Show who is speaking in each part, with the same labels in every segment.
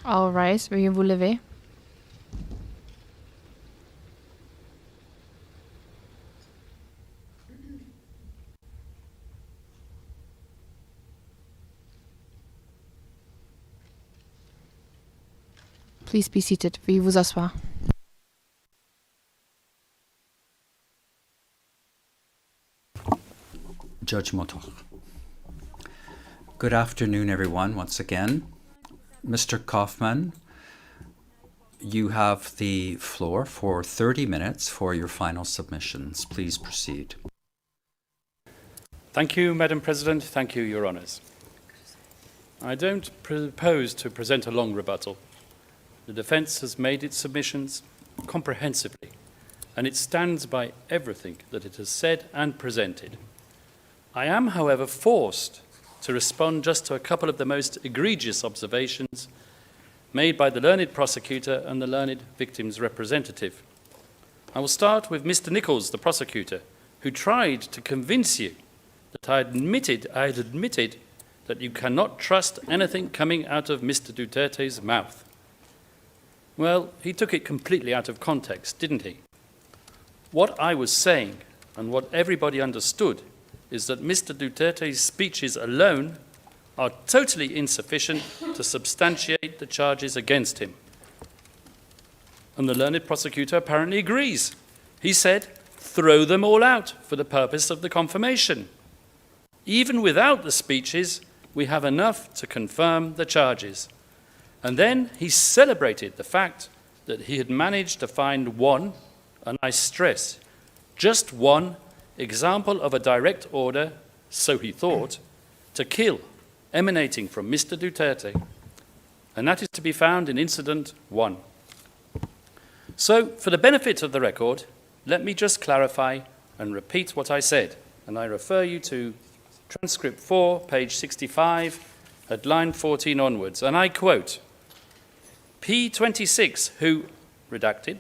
Speaker 1: All right, veuillez vous lever. Please be seated. Veuillez vous asseoir.
Speaker 2: Judge Motor. Good afternoon, everyone, once again. Mr. Kaufman, you have the floor for 30 minutes for your final submissions. Please proceed.
Speaker 3: Thank you, Madam President. Thank you, Your Honours. I don't propose to present a long rebuttal. The defence has made its submissions comprehensively, and it stands by everything that it has said and presented. I am, however, forced to respond just to a couple of the most egregious observations made by the learned prosecutor and the learned victim's representative. I will start with Mr. Nichols, the prosecutor, who tried to convince you that I had admitted that you cannot trust anything coming out of Mr. Duterte's mouth. Well, he took it completely out of context, didn't he? What I was saying, and what everybody understood, is that Mr. Duterte's speeches alone are totally insufficient to substantiate the charges against him. And the learned prosecutor apparently agrees. He said, throw them all out for the purpose of the confirmation. Even without the speeches, we have enough to confirm the charges. And then he celebrated the fact that he had managed to find one, and I stress, just one example of a direct order, so he thought, to kill, emanating from Mr. Duterte. And that is to be found in Incident 1. So, for the benefit of the record, let me just clarify and repeat what I said. And I refer you to transcript 4, page 65, at line 14 onwards. And I quote, P26, who, redacted,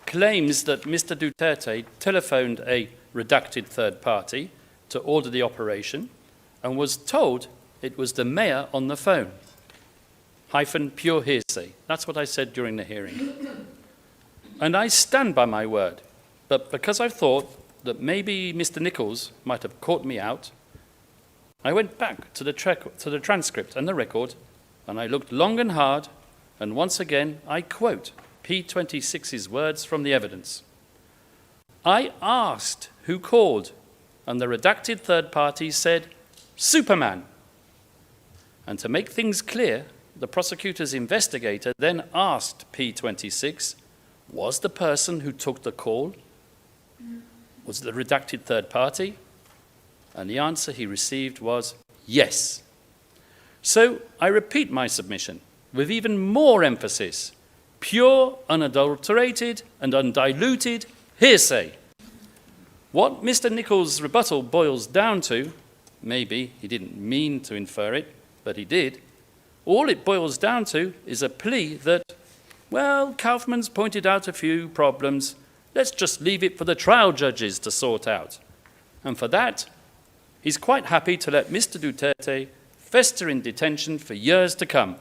Speaker 3: claims that Mr. Duterte telephoned a redacted third party to order the operation and was told it was the mayor on the phone. Hyphen pure hearsay. That's what I said during the hearing. And I stand by my word. But because I thought that maybe Mr. Nichols might have caught me out, I went back to the transcript and the record, and I looked long and hard, and once again I quote P26's words from the evidence. I asked who called, and the redacted third party said, Superman. And to make things clear, the prosecutor's investigator then asked P26, was the person who took the call, was the redacted third party? And the answer he received was yes. So I repeat my submission with even more emphasis, pure, unadulterated, and undiluted hearsay. What Mr. Nichols' rebuttal boils down to, maybe he didn't mean to infer it, but he did, all it boils down to is a plea that, well, Kaufman's pointed out a few problems, let's just leave it for the trial judges to sort out. And for that, he's quite happy to let Mr. Duterte fester in detention for years to come.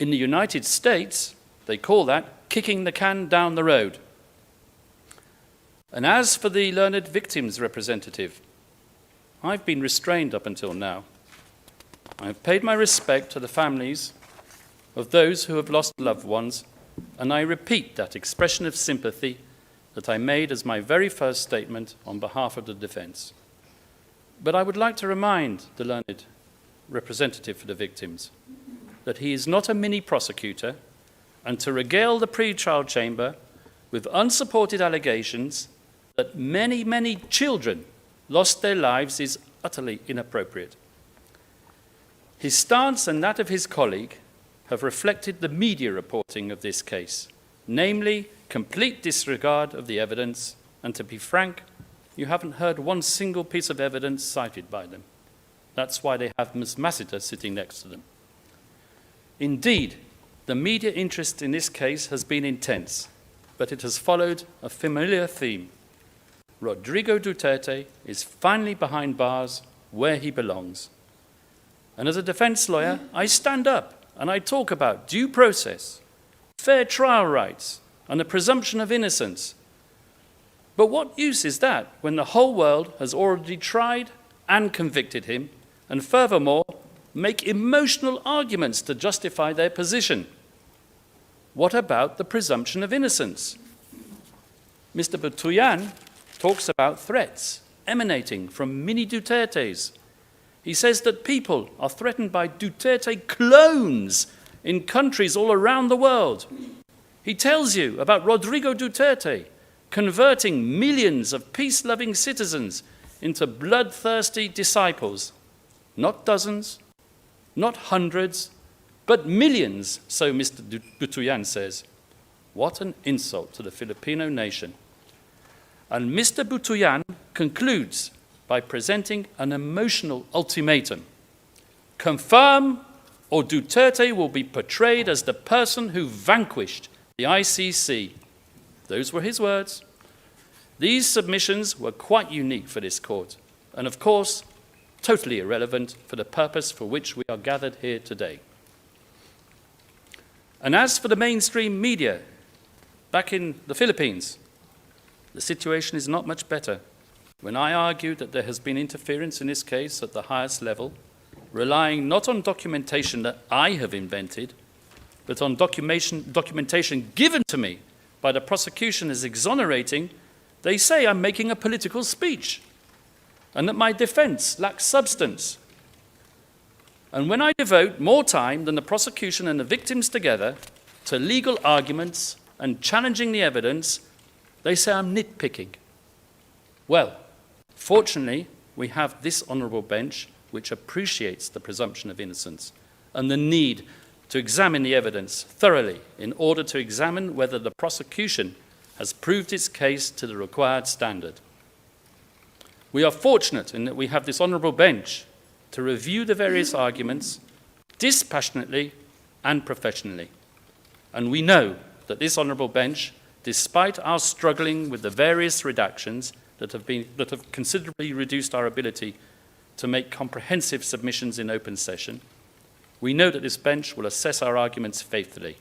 Speaker 3: In the United States, they call that kicking the can down the road. And as for the learned victim's representative, I've been restrained up until now. I have paid my respect to the families of those who have lost loved ones, and I repeat that expression of sympathy that I made as my very first statement on behalf of the defense. But I would like to remind the learned representative for the victims that he is not a mini prosecutor, and to regale the pre-trial chamber with unsupported allegations that many, many children lost their lives is utterly inappropriate. His stance and that of his colleague have reflected the media reporting of this case, namely complete disregard of the evidence, and to be frank, you haven't heard one single piece of evidence cited by them. That's why they have Ms. Massiter sitting next to them. Indeed, the media interest in this case has been intense, but it has followed a familiar theme. Rodrigo Duterte is finally behind bars where he belongs. And as a defense lawyer, I stand up and I talk about due process, fair trial rights, and the presumption of innocence. But what use is that when the whole world has already tried and convicted him, and furthermore, make emotional arguments to justify their position? What about the presumption of innocence? Mr. Butuyan talks about threats emanating from mini Dutertes. He says that people are threatened by Duterte clones in countries all around the world. He tells you about Rodrigo Duterte converting millions of peace-loving citizens into bloodthirsty disciples. Not dozens, not hundreds, but millions, so Mr. Butuyan says. What an insult to the Filipino nation. And Mr. Butuyan concludes by presenting an emotional ultimatum. Confirm or Duterte will be portrayed as the person who vanquished the ICC. Those were his words. These submissions were quite unique for this court, and of course, totally irrelevant for the purpose for which we are gathered here today. And as for the mainstream media, back in the Philippines, the situation is not much better. When I argued that there has been interference in this case at the highest level, relying not on documentation that I have invented, but on documentation given to me by the prosecution as exonerating, they say I'm making a political speech and that my defense lacks substance. And when I devote more time than the prosecution and the victims together to legal arguments and challenging the evidence, they say I'm nitpicking. Well, fortunately, we have this honourable bench which appreciates the presumption of innocence and the need to examine the evidence thoroughly in order to examine whether the prosecution has proved its case to the required standard. We are fortunate in that we have this honourable bench to review the various arguments dispassionately and professionally. And we know that this honourable bench, despite our struggling with the various redactions that have considerably reduced our ability to make comprehensive submissions in open session, we know that this bench will assess our arguments faithfully.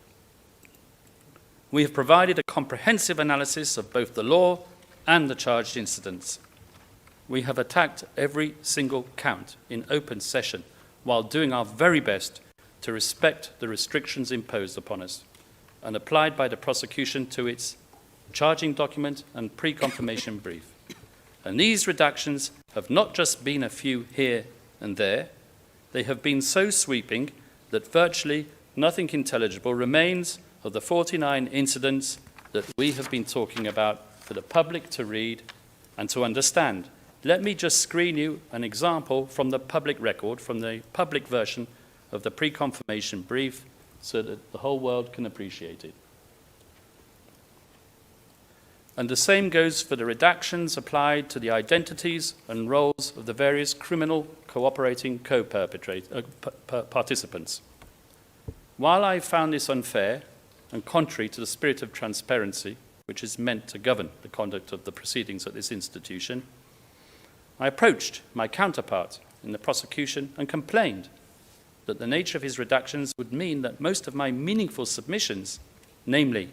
Speaker 3: We have provided a comprehensive analysis of both the law and the charged incidents. We have attacked every single count in open session while doing our very best to respect the restrictions imposed upon us and applied by the prosecution to its charging document and pre-confirmation brief. And these redactions have not just been a few here and there, they have been so sweeping that virtually nothing intelligible remains of the 49 incidents that we have been talking about for the public to read and to understand. Let me just screen you an example from the public record, from the public version of the pre-confirmation brief, so that the whole world can appreciate it. And the same goes for the redactions applied to the identities and roles of the various criminal cooperating participants. While I found this unfair and contrary to the spirit of transparency, which is meant to govern the conduct of the proceedings at this institution, I approached my counterpart in the prosecution and complained that the nature of his redactions would mean that most of my meaningful submissions, namely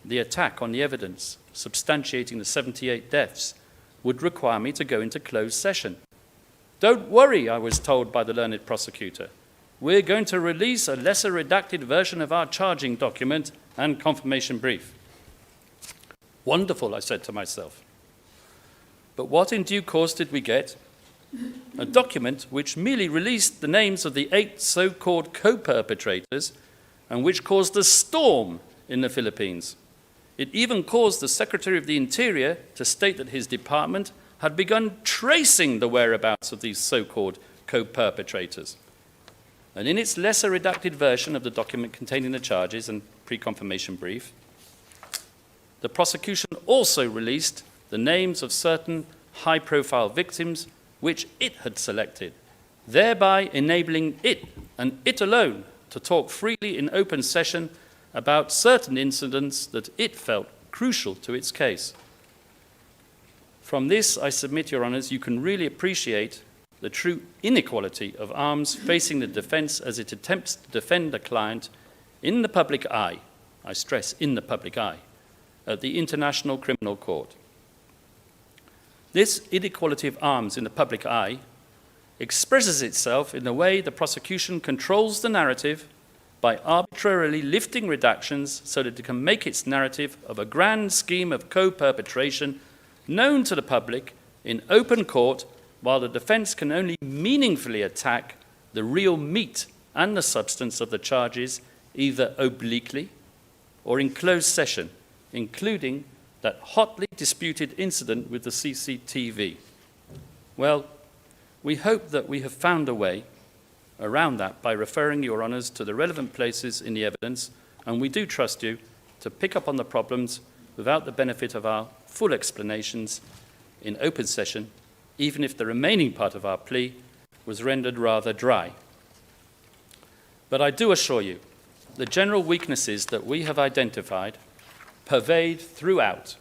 Speaker 3: the attack on the evidence substantiating the 78 deaths, would require me to go into closed session. Don't worry, I was told by the learned prosecutor. We're going to release a lesser redacted version of our charging document and confirmation brief. Wonderful, I said to myself. But what in due course did we get? A document which merely released the names of the 8 so-called co-perpetrators and which caused a storm in the Philippines. It even caused the Secretary of the Interior to state that his department had begun tracing the whereabouts of these so-called co-perpetrators. And in its lesser redacted version of the document containing the charges and pre-confirmation brief, the prosecution also released the names of certain high-profile victims which it had selected, thereby enabling it, and it alone, to talk freely in open session about certain incidents that it felt crucial to its case. From this, I submit, Your Honours, you can really appreciate the true inequality of arms facing the defence as it attempts to defend a client in the public eye, I stress in the public eye, at the International Criminal Court. This inequality of arms in the public eye expresses itself in the way the prosecution controls the narrative by arbitrarily lifting redactions so that it can make its narrative of a grand scheme of co-perpetration known to the public in open court, while the defence can only meaningfully attack the real meat and the substance of the charges either obliquely or in closed session, including that hotly disputed incident with the CCTV. Well, we hope that we have found a way around that by referring Your Honours to the relevant places in the evidence, and we do trust you to pick up on the problems without the benefit of our full explanations in open session, even if the remaining part of our plea was rendered rather dry. But I do assure you, the general weaknesses that we have identified pervade throughout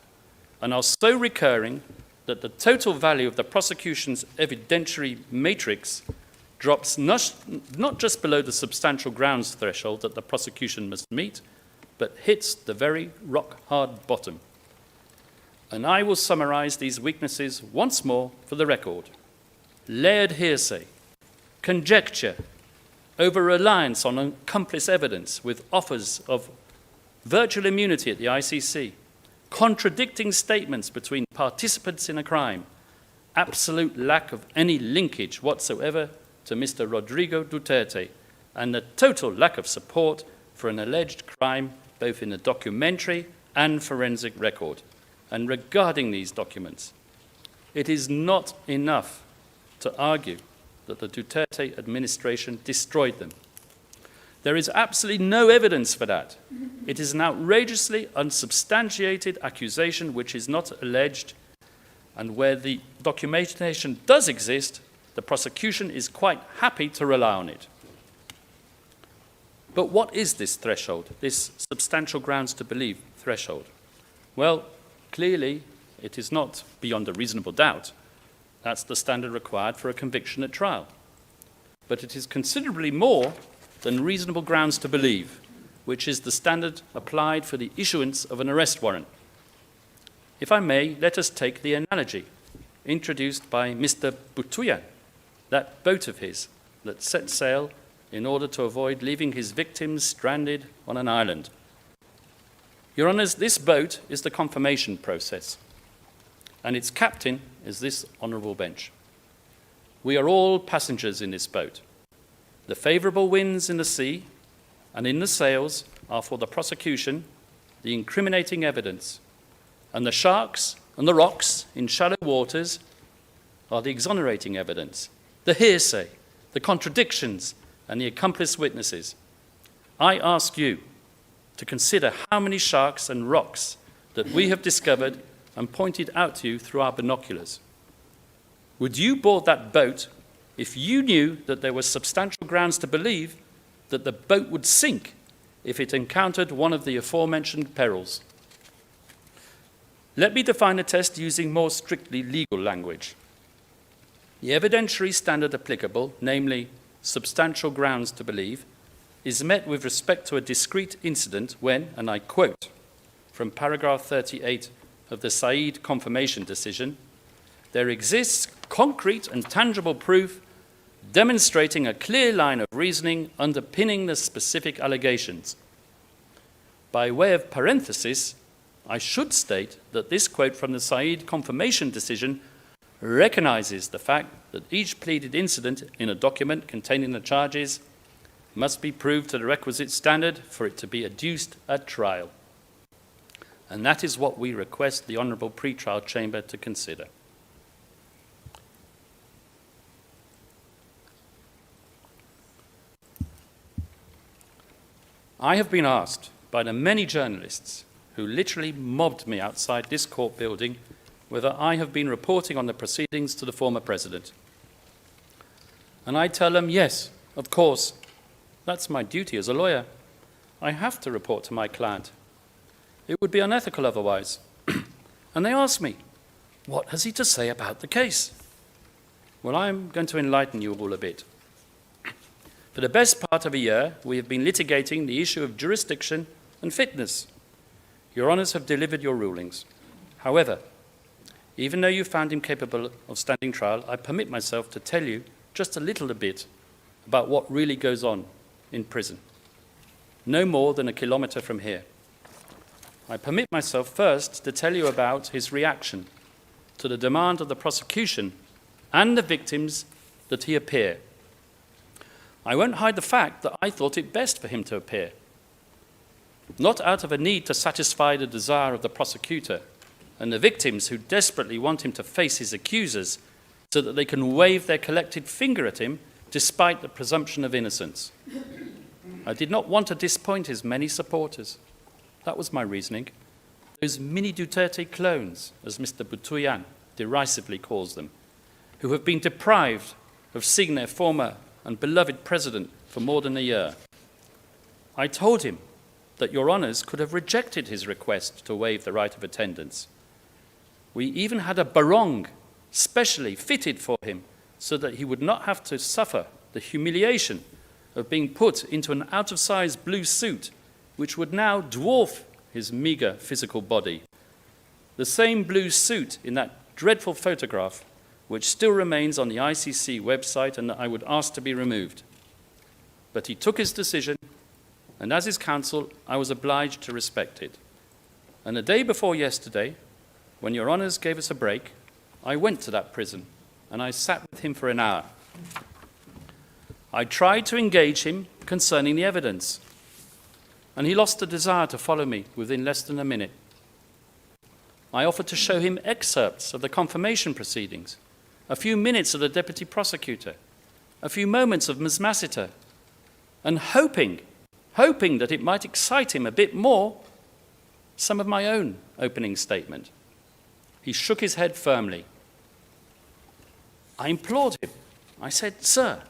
Speaker 3: and are so recurring that the total value of the prosecution's evidentiary matrix drops not just below the substantial grounds threshold that the prosecution must meet, but hits the very rock-hard bottom. And I will summarise these weaknesses once more for the record. Layered hearsay, conjecture, over-reliance on accomplice evidence with offers of virtual immunity at the ICC, contradicting statements between participants in a crime, absolute lack of any linkage whatsoever to Mr. Rodrigo Duterte, and the total lack of support for an alleged crime both in the documentary and forensic record. And regarding these documents, it is not enough to argue that the Duterte administration destroyed them. There is absolutely no evidence for that. It is an outrageously unsubstantiated accusation which is not alleged, and where the documentation does exist, the prosecution is quite happy to rely on it. But what is this threshold, this substantial grounds to believe threshold? Well, clearly, it is not beyond a reasonable doubt. That's the standard required for a conviction at trial. But it is considerably more than reasonable grounds to believe, which is the standard applied for the issuance of an arrest warrant. If I may, let us take the analogy introduced by Mr. Butuyan, that boat of his that set sail in order to avoid leaving his victims stranded on an island. Your Honours, this boat is the confirmation process, and its captain is this honourable bench. We are all passengers in this boat. The favourable winds in the sea and in the sails are for the prosecution, the incriminating evidence, and the sharks and the rocks in shallow waters are the exonerating evidence, the hearsay, the contradictions, and the accomplice witnesses. I ask you to consider how many sharks and rocks that we have discovered and pointed out to you through our binoculars. Would you board that boat if you knew that there was substantial grounds to believe that the boat would sink if it encountered one of the aforementioned perils? Let me define a test using more strictly legal language. The evidentiary standard applicable, namely substantial grounds to believe, is met with respect to a discrete incident when, and I quote from paragraph 38 of the Said confirmation decision, there exists concrete and tangible proof demonstrating a clear line of reasoning underpinning the specific allegations. By way of parenthesis, I should state that this quote from the Said confirmation decision recognizes the fact that each pleaded incident in a document containing the charges must be proved to the requisite standard for it to be adduced at trial. And that is what we request the Honourable Pretrial Chamber to consider. I have been asked by the many journalists who literally mobbed me outside this court building whether I have been reporting on the proceedings to the former president. And I tell them, yes, of course, that's my duty as a lawyer. I have to report to my client. It would be unethical otherwise. And they ask me, what has he to say about the case? Well, I'm going to enlighten you all a bit. For the best part of a year, we have been litigating the issue of jurisdiction and fitness. Your Honours have delivered your rulings. However, even though you found him capable of standing trial, I permit myself to tell you just a little bit about what really goes on in prison. No more than a kilometre from here. I permit myself first to tell you about his reaction to the demand of the prosecution and the victims that he appear. I won't hide the fact that I thought it best for him to appear, not out of a need to satisfy the desire of the prosecutor and the victims who desperately want him to face his accusers so that they can wave their collected finger at him despite the presumption of innocence. I did not want to disappoint his many supporters. That was my reasoning. Those mini Duterte clones, as Mr. Butuyan derisively calls them, who have been deprived of seeing their former and beloved president for more than a year. I told him that Your Honours could have rejected his request to waive the right of attendance. We even had a barong specially fitted for him so that he would not have to suffer the humiliation of being put into an out-of-size blue suit which would now dwarf his meagre physical body. The same blue suit in that dreadful photograph which still remains on the ICC website and that I would ask to be removed. But he took his decision, and as his counsel, I was obliged to respect it. And the day before yesterday, when Your Honours gave us a break, I went to that prison, and I sat with him for an hour. I tried to engage him concerning the evidence, and he lost the desire to follow me within less than a minute. I offered to show him excerpts of the confirmation proceedings, a few minutes of the deputy prosecutor, a few moments of Ms. Massiter, and hoping that it might excite him a bit more, some of my own opening statement. He shook his head firmly. I implored him. I said, "Sir,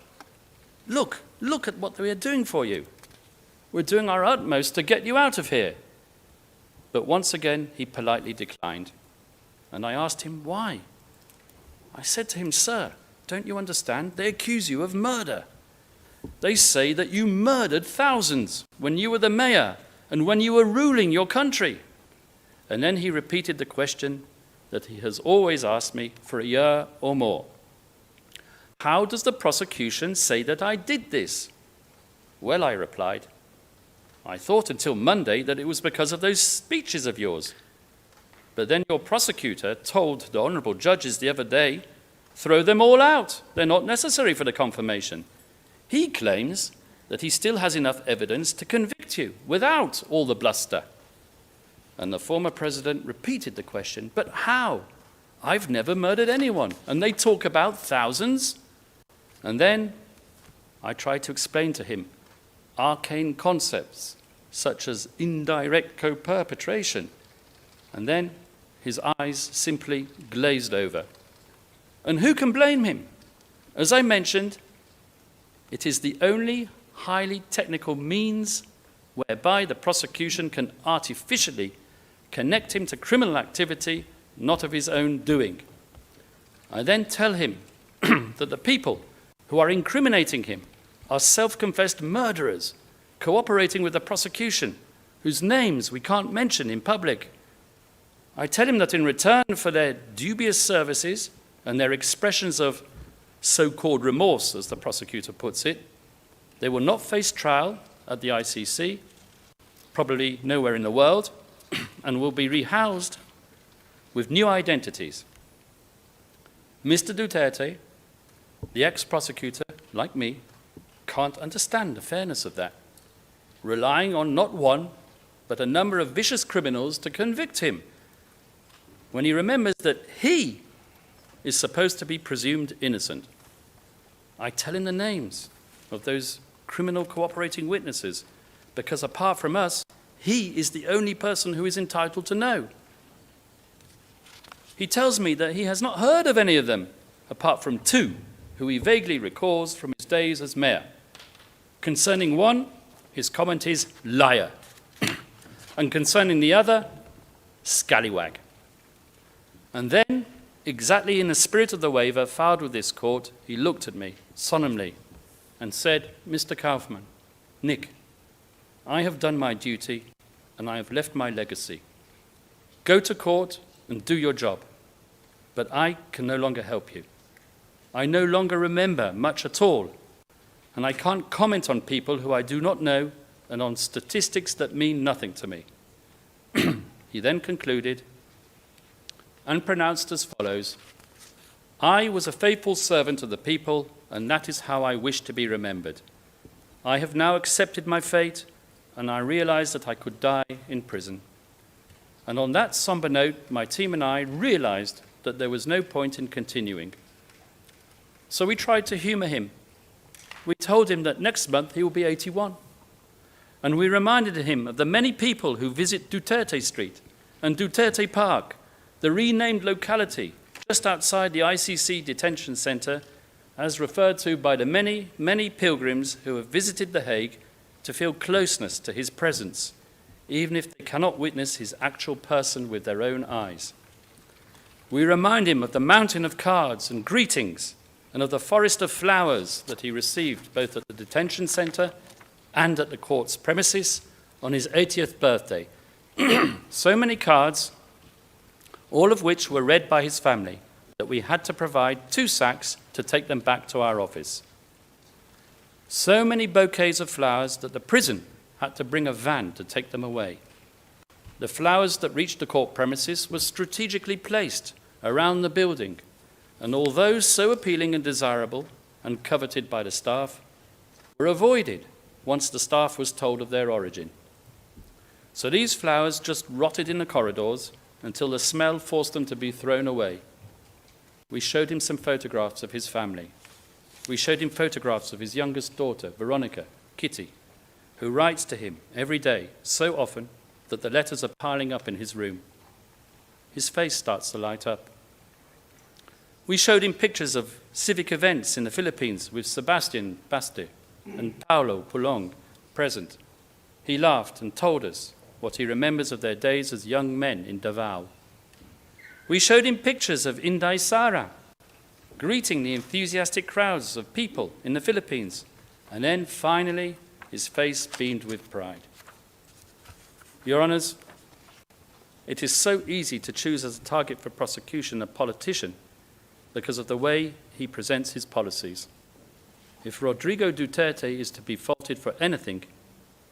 Speaker 3: look at what we are doing for you. We're doing our utmost to get you out of here." But once again, he politely declined. And I asked him why. I said to him, "Sir, don't you understand? They accuse you of murder. They say that you murdered thousands when you were the mayor and when you were ruling your country." And then he repeated the question that he has always asked me for a year or more. "How does the prosecution say that I did this?" "Well," I replied, "I thought until Monday that it was because of those speeches of yours. But then your prosecutor told the honourable judges the other day, throw them all out. They're not necessary for the confirmation. He claims that he still has enough evidence to convict you without all the bluster." And the former president repeated the question, "But how? I've never murdered anyone, and they talk about thousands." And then I tried to explain to him arcane concepts such as indirect co-perpetration, and then his eyes simply glazed over. And who can blame him? As I mentioned, it is the only highly technical means whereby the prosecution can artificially connect him to criminal activity not of his own doing. I then tell him that the people who are incriminating him are self-confessed murderers cooperating with the prosecution, whose names we can't mention in public. I tell him that in return for their dubious services and their expressions of so-called remorse, as the prosecutor puts it, they will not face trial at the ICC, probably nowhere in the world, and will be rehoused with new identities. Mr. Duterte, the ex-prosecutor, like me, can't understand the fairness of that, relying on not one, but a number of vicious criminals to convict him, when he remembers that he is supposed to be presumed innocent. I tell him the names of those criminal cooperating witnesses, because apart from us, he is the only person who is entitled to know. He tells me that he has not heard of any of them, apart from two, who he vaguely recalls from his days as mayor. Concerning one, his comment is liar, and concerning the other, scallywag. And then exactly in the spirit of the waiver filed with this court, he looked at me solemnly and said, "Mr. Kaufman, Nick, I have done my duty and I have left my legacy. Go to court and do your job, but I can no longer help you. I no longer remember much at all, and I can't comment on people who I do not know and on statistics that mean nothing to me." He then concluded and pronounced as follows: "I was a faithful servant of the people, and that is how I wish to be remembered. I have now accepted my fate, and I realize that I could die in prison." And on that somber note, my team and I realized that there was no point in continuing. So we tried to humor him. We told him that next month he will be 81. And we reminded him of the many people who visit Duterte Street and Duterte Park, the renamed locality just outside the ICC detention center, as referred to by the many, many pilgrims who have visited The Hague to feel closeness to his presence, even if they cannot witness his actual person with their own eyes. We remind him of the mountain of cards and greetings and of the forest of flowers that he received both at the detention center and at the court's premises on his 80th birthday. So many cards, all of which were read by his family, that we had to provide 2 sacks to take them back to our office. So many bouquets of flowers that the prison had to bring a van to take them away. The flowers that reached the court premises were strategically placed around the building, and although so appealing and desirable and coveted by the staff, were avoided once the staff was told of their origin. So these flowers just rotted in the corridors until the smell forced them to be thrown away. We showed him some photographs of his family. We showed him photographs of his youngest daughter, Veronica, Kitty, who writes to him every day so often that the letters are piling up in his room. His face starts to light up. We showed him pictures of civic events in the Philippines with Sebastian Baste and Paulo Pulong present. He laughed and told us what he remembers of their days as young men in Davao. We showed him pictures of Inday Sara greeting the enthusiastic crowds of people in the Philippines, and then finally his face beamed with pride. Your Honours, it is so easy to choose as a target for prosecution a politician because of the way he presents his policies. If Rodrigo Duterte is to be faulted for anything,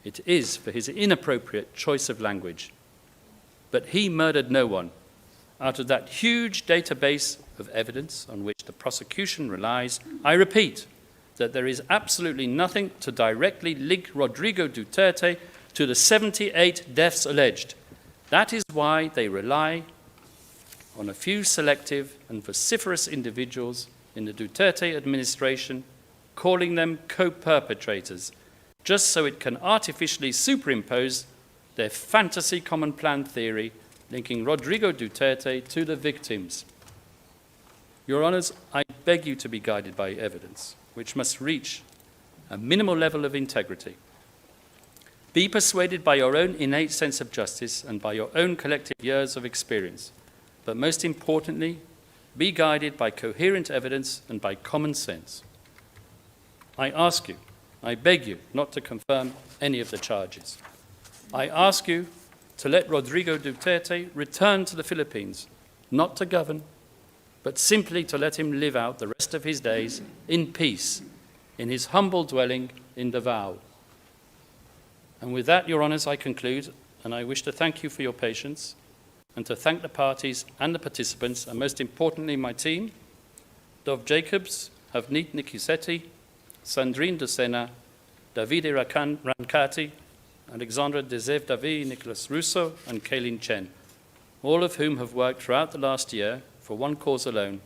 Speaker 3: it is for his inappropriate choice of language. But he murdered no one. Out of that huge database of evidence on which the prosecution relies, I repeat that there is absolutely nothing to directly link Rodrigo Duterte to the 78 deaths alleged. That is why they rely on a few selective and vociferous individuals in the Duterte administration, calling them co-perpetrators, just so it can artificially superimpose their fantasy common plan theory linking Rodrigo Duterte to the victims. Your Honours, I beg you to be guided by evidence, which must reach a minimal level of integrity. Be persuaded by your own innate sense of justice and by your own collective years of experience, but most importantly, be guided by coherent evidence and by common sense. I ask you, I beg you not to confirm any of the charges. I ask you to let Rodrigo Duterte return to the Philippines, not to govern, but simply to let him live out the rest of his days in peace in his humble dwelling in Davao. And with that, Your Honours, I conclude, and I wish to thank you for your patience and to thank the parties and the participants, and most importantly my team, Dov Jacobs, Havnit Nikisetti, Sandrine Dusena, Davide Rancati, Alexandra Dezev Davi, Nicholas Russo, and Kaylin Chen, all of whom have worked throughout the last year for one cause alone,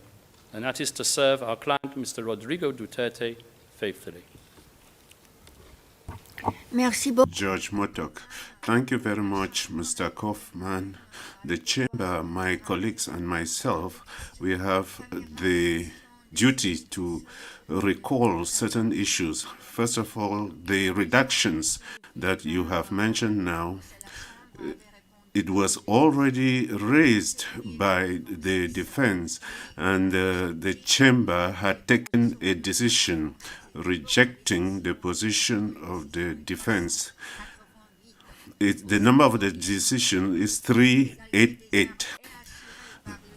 Speaker 3: and that is to serve our client, Mr. Rodrigo Duterte, faithfully.
Speaker 4: Merci beaucoup.
Speaker 5: Judge Motok, thank you very much, Mr. Kaufman. The chamber, my colleagues, and myself, we have the duty to recall certain issues. First of all, the redactions that you have mentioned now. it was already raised by the defense, and the chamber had taken a decision rejecting the position of the defense. The number of the decision is 388.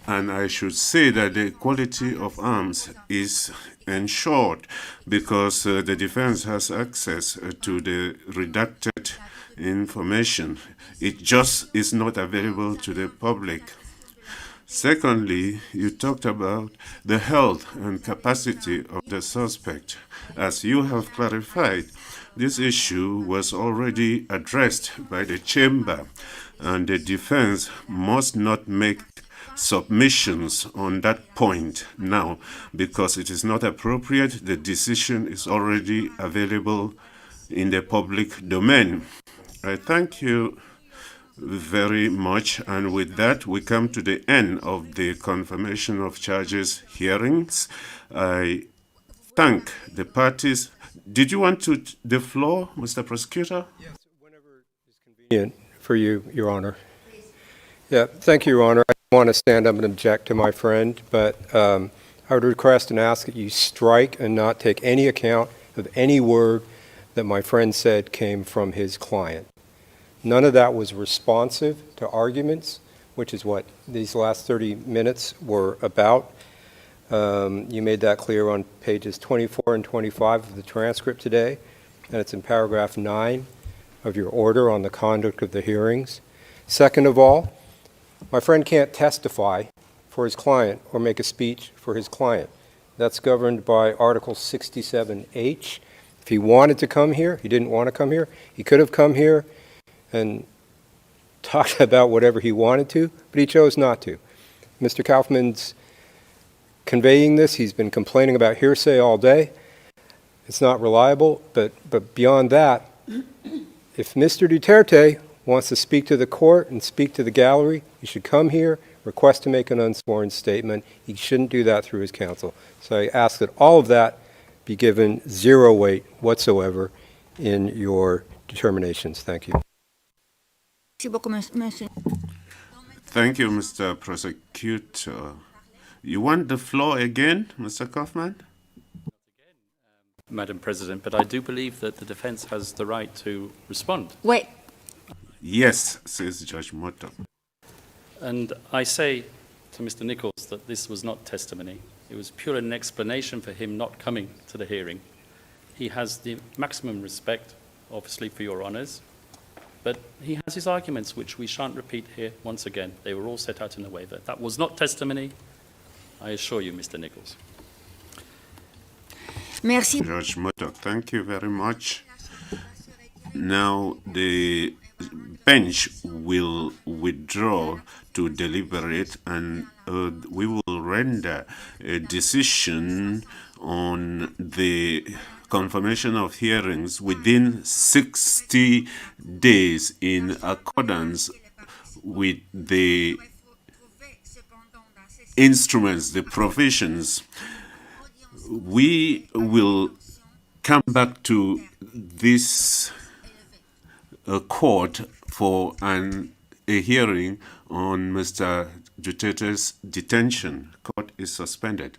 Speaker 5: And I should say that the quality of arms is ensured because the defense has access to the redacted information. It just is not available to the public. Secondly, you talked about the health and capacity of the suspect. As you have clarified, this issue was already addressed by the chamber, and the defense must not make submissions on that point now because it is not appropriate. The decision is already available in the public domain. I thank you very much, and with that we come to the end of the confirmation of charges hearings. I thank the parties. Did you want the floor, Mr. Prosecutor?
Speaker 4: Yes, whenever it's convenient for you, Your Honor. Yeah, thank you, Your Honor. I don't want to stand up and object to my friend, but I would request and ask that you strike and not take any account of any word that my friend said came from his client. None of that was responsive to arguments, which is what these last 30 minutes were about. You made that clear on pages 24 and 25 of the transcript today, and it's in paragraph 9 of your order on the conduct of the hearings. Second of all, my friend can't testify for his client or make a speech for his client. That's governed by Article 67H. If he wanted to come here, he didn't want to come here, he could have come here and talked about whatever he wanted to, but he chose not to. Mr. Kaufman's conveying this. He's been complaining about hearsay all day. It's not reliable, but beyond that, if Mr. Duterte wants to speak to the court and speak to the gallery, he should come here, request to make an unsworn statement. He shouldn't do that through his counsel. So I ask that all of that be given zero weight whatsoever in your determinations. Thank you.
Speaker 5: Thank you, Mr. Prosecutor. You want the floor again, Mr. Kaufman?
Speaker 3: Madam President, but I do believe that the defense has the right to respond.
Speaker 6: Wait.
Speaker 5: Yes, says Judge Moto.
Speaker 3: And I say to Mr. Nichols that this was not testimony. It was purely an explanation for him not coming to the hearing. He has the maximum respect, obviously, for your honours, but he has his arguments, which we shan't repeat here once again. They were all set out in a waiver. That was not testimony, I assure you, Mr. Nichols.
Speaker 6: Merci.
Speaker 5: Judge Moto, thank you very much. Now the bench will withdraw to deliberate, and we will render a decision on the confirmation of hearings within 60 days in accordance with the instruments, the provisions. We will come back to this court for a hearing on Mr. Duterte's detention. Court is suspended.